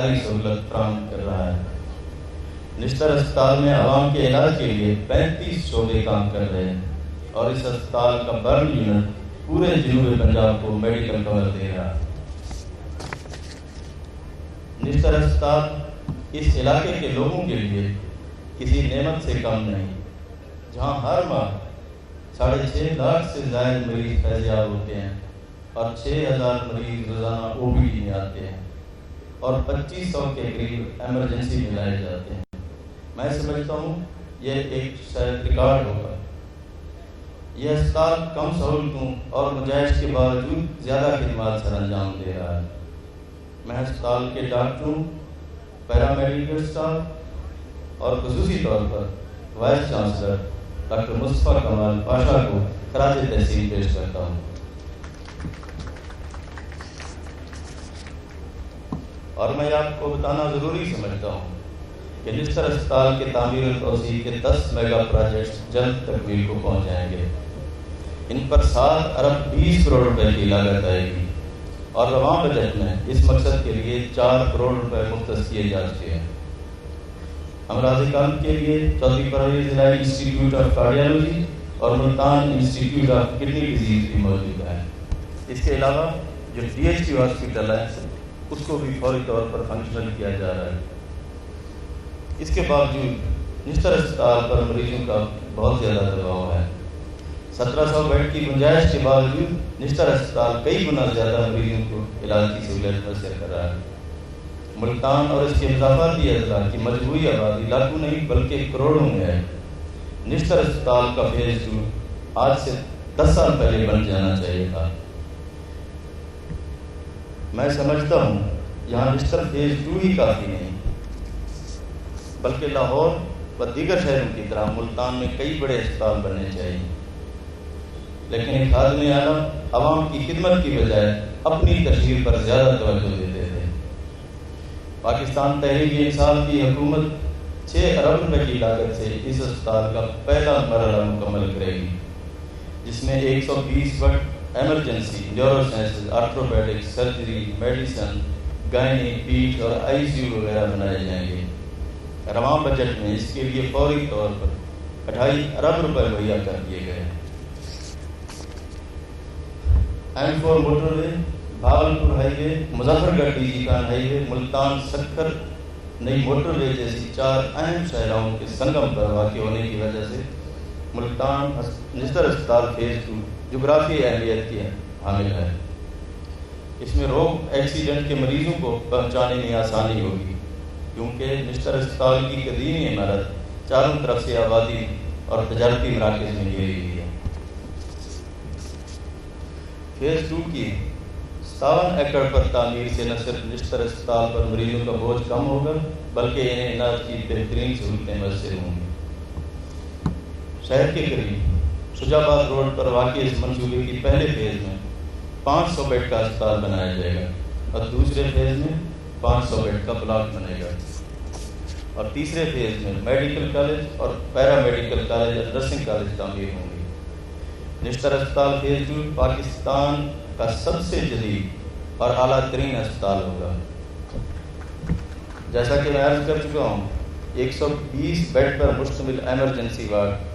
معیاری سہولت فراہم کر رہا ہے۔ نشتر اسپتال میں عوام کے علاج کے لیے 35 شعبے کام کر رہے ہیں اور اس اسپتال کا برن یونٹ پورے جنوبی پنجاب کو میڈیکل کور دے رہا ہے۔ نشتر اسپتال اس علاقے کے لوگوں کے لیے کسی نعمت سے کم نہیں، جہاں ہر ماہ 6.5 لاکھ سے زائد مریض فیضیاب ہوتے ہیں اور 6000 مریض روزانہ OPD میں آتے ہیں اور 2500 کے قریب ایمرجنسی میں لائے جاتے ہیں۔ میں سمجھتا ہوں یہ ایک شاید ریکارڈ ہوگا۔ یہ اسپتال کم سہولتوں اور گنجائش کے باوجود زیادہ خدمات سر انجام دے رہا ہے۔ میں اسپتال کے ڈاکٹروں، پیرامیڈیکل اسٹاف اور خصوصی طور پر وائس چانسلر ڈاکٹر مصطفیٰ کمال پاشا کو خراج تحسین پیش کرتا ہوں۔ اور میں آپ کو بتانا ضروری سمجھتا ہوں کہ نشتر اسپتال کے تعمیر و توسیع کے 10 میگا پروجیکٹس جلد تکمیل کو پہنچ جائیں گے۔ ان پر 7 ارب 20 کروڑ روپے کی لاگت آئے گی اور رواں بجٹ میں اس مقصد کے لیے 4 کروڑ روپے مختص کیے جا چکے ہیں۔ امراض قلب کے لیے چوتھی پرویز ضلعی انسٹیٹیوٹ آف کارڈیالوجی اور Multan institute of kidney disease بھی موجود ہے۔ اس کے علاوہ جو DHQ ہاسپٹل ہے اس کو بھی فوری طور پر فنکشنل کیا جا رہا ہے۔ اس کے باوجود نشتر اسپتال پر مریضوں کا بہت زیادہ دباؤ ہے۔ 1700 بیڈ کی گنجائش کے باوجود نشتر اسپتال کئی گنا زیادہ مریضوں کو علاج کی سہولت میسر کر رہا ہے۔ ملتان اور اس کے مضافاتی اضلاع کی مجموعی آبادی لاکھوں نہیں بلکہ کروڑوں میں ہے۔ نشتر اسپتال کا فیز 2 آج سے 10 سال پہلے بن جانا چاہیے تھا۔ میں سمجھتا ہوں یہاں نشتر فیز 2 ہی کافی نہیں، بلکہ لاہور و دیگر شہروں کی طرح ملتان میں کئی بڑے اسپتال بننے چاہیے، لیکن ایک خادم اعلیٰ عوام کی خدمت کی بجائے اپنی تشہیر پر زیادہ توجہ دیتے تھے۔ پاکستان تحریک انصاف کی حکومت 6 ارب روپے کی لاگت سے اس اسپتال کا پہلا مرحلہ مکمل کرے گی، جس میں 120 bed emergency, neuro sciences, orthopaedic, surgery, medicine, gynae, پیٹھ اور ICU وغیرہ بنائے جائیں گے۔ رواں بجٹ میں اس کے لیے فوری طور پر 2.5 ارب روپے مہیا کر دیے گئے ہیں۔ M4 موٹر وے، بھاولپور ہائی وے، مظفر گڑھ DG خان ہائی وے، ملتان سکھر نئی موٹر وے جیسی 4 اہم شاہراہوں کے سنگم پر واقع ہونے کی وجہ سے ملتان نشتر اسپتال فیز 2 جغرافی اہمیت کی حامل ہے۔ اس میں روڈ ایکسیڈنٹ کے مریضوں کو پہنچانے میں آسانی ہوگی، کیونکہ نشتر اسپتال کی قدیمی عمارت چاروں طرف سے آبادی اور تجارتی مراکز میں گھیری ہوئی ہے۔ فیز 2 کی 57 ایکڑ پر تعمیر سے نہ صرف نشتر اسپتال پر مریضوں کا بوجھ کم ہوگا بلکہ انہیں علاج کی بہترین سہولتیں میسر ہوں گی۔ شہر کے قریب شجاع آباد روڈ پر واقع اس منصوبے کی پہلے فیز میں 500 بیڈ کا اسپتال بنایا جائے گا اور دوسرے فیز میں 500 بیڈ کا بلاک بنے گا اور تیسرے فیز میں میڈیکل کالج اور پیرامیڈیکل کالج اور نرسنگ کالج تعمیر ہوں گے۔ نشتر اسپتال فیز 2 پاکستان کا سب سے جدید اور اعلیٰ ترین اسپتال ہوگا۔ جیسا کہ میں عرض کر چکا ہوں، 120 بیڈ پر مشتمل ایمرجنسی وارڈ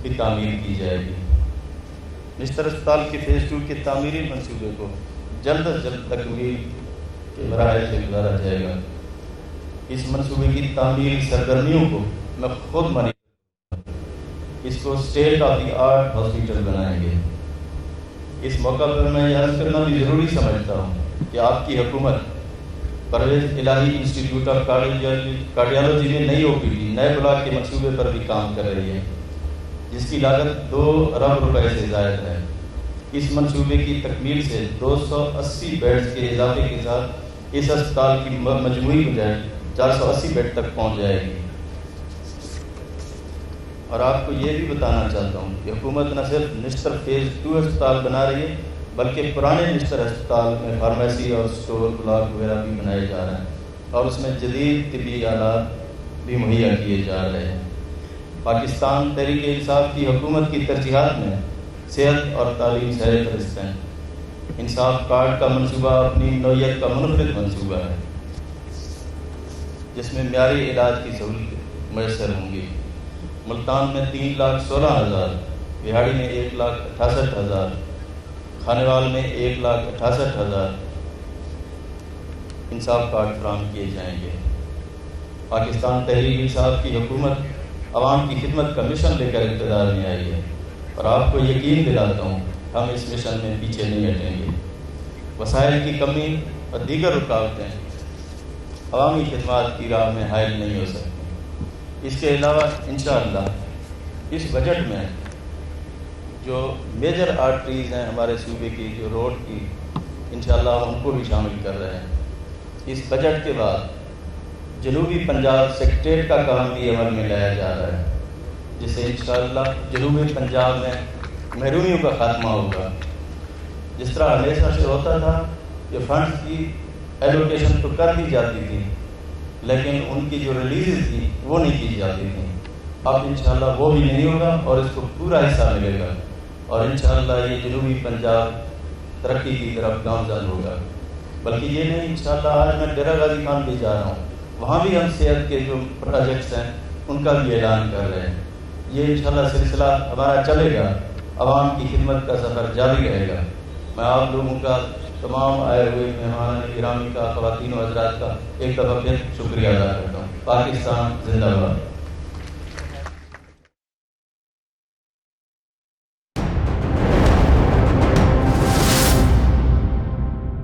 کی تعمیر کی جائے گی۔ نشتر اسپتال کے فیز 2 کے تعمیری منصوبے کو جلد از جلد تکمیل کے مراحل سے گزارا جائے گا۔ اس منصوبے کی تعمیری سرگرمیوں کو میں خود اس کو state of the art hospital بنائیں گے۔ اس موقع پر میں یہ عرض کرنا بھی ضروری سمجھتا ہوں کہ آپ کی حکومت پرویز الہی انسٹیٹیوٹ آف کارڈیالوجی میں نئی OPD نئے بلاک کے منصوبے پر بھی کام کر رہی ہے، جس کی لاگت 2 ارب روپے سے زائد ہے۔ اس منصوبے کی تکمیل سے 280 بیڈز کے اضافے کے ساتھ اس اسپتال کی مجموعی گنجائش 480 بیڈ تک پہنچ جائے گی۔ اور آپ کو یہ بھی بتانا چاہتا ہوں کہ حکومت نہ صرف نشتر فیز 2 اسپتال بنا رہی ہے بلکہ پرانے نشتر اسپتال میں فارمیسی اور اسٹور بلاک وغیرہ بھی بنائے جا رہے ہیں اور اس میں جدید طبی آلات بھی مہیا کیے جا رہے ہیں۔ پاکستان تحریک انصاف کی حکومت کی ترجیحات میں صحت اور تعلیم سر فہرست ہیں۔ انصاف کارڈ کا منصوبہ اپنی نوعیت کا منفرد منصوبہ ہے۔ جس میں معیاری علاج کی سہولت میسر ہوں گی۔ ملتان میں 3,16,000، بہاڑی میں 1,68,000، کھانیوال میں 1,68,000 انصاف کارڈ فراہم کیے جائیں گے۔ پاکستان تحریک انصاف کی حکومت عوام کی خدمت کا مشن لے کر اقتدار میں آئی ہے، اور آپ کو یقین دلاتا ہوں ہم اس مشن میں پیچھے نہیں ہٹیں گے۔ وسائل کی کمی اور دیگر رکاوٹیں عوامی خدمات کی راہ میں حائل نہیں ہو سکتی۔ اس کے علاوہ انشاءاللہ اس بجٹ میں جو میجر آرٹریز ہیں ہمارے صوبے کی، جو روڈ کی، انشاءاللہ ہم ان کو بھی شامل کر رہے ہیں۔ اس بجٹ کے بعد جنوبی پنجاب سیکٹریٹ کا کام بھی عمل میں لایا جا رہا ہے، جس سے انشاءاللہ جنوبی پنجاب میں محرومیوں کا خاتمہ ہوگا۔ جس طرح ہمیشہ سے ہوتا تھا کہ فنڈز کی ایلوکیشن تو کر دی جاتی تھی، لیکن ان کی جو ریلیز تھی وہ نہیں کی جاتی تھی، اب انشاءاللہ وہ بھی نہیں ہوگا اور اس کو پورا حصہ ملے گا، اور انشاءاللہ یہ جنوبی پنجاب ترقی کی طرف گامزن ہوگا۔ بلکہ یہ نہیں، انشاءاللہ آج میں ڈیرہ غازی خان بھی جا رہا ہوں، وہاں بھی ہم صحت کے جو پروجیکٹس ہیں ان کا بھی اعلان کر رہے ہیں۔ یہ انشاءاللہ سلسلہ ہمارا چلے گا، عوام کی خدمت کا سفر جاری رہے گا۔ میں آپ لوگوں کا، تمام آئے ہوئے مہمان گرامی کا، خواتین و حضرات کا ایک دفعہ پھر شکریہ ادا کرتا ہوں۔ پاکستان زندہ باد۔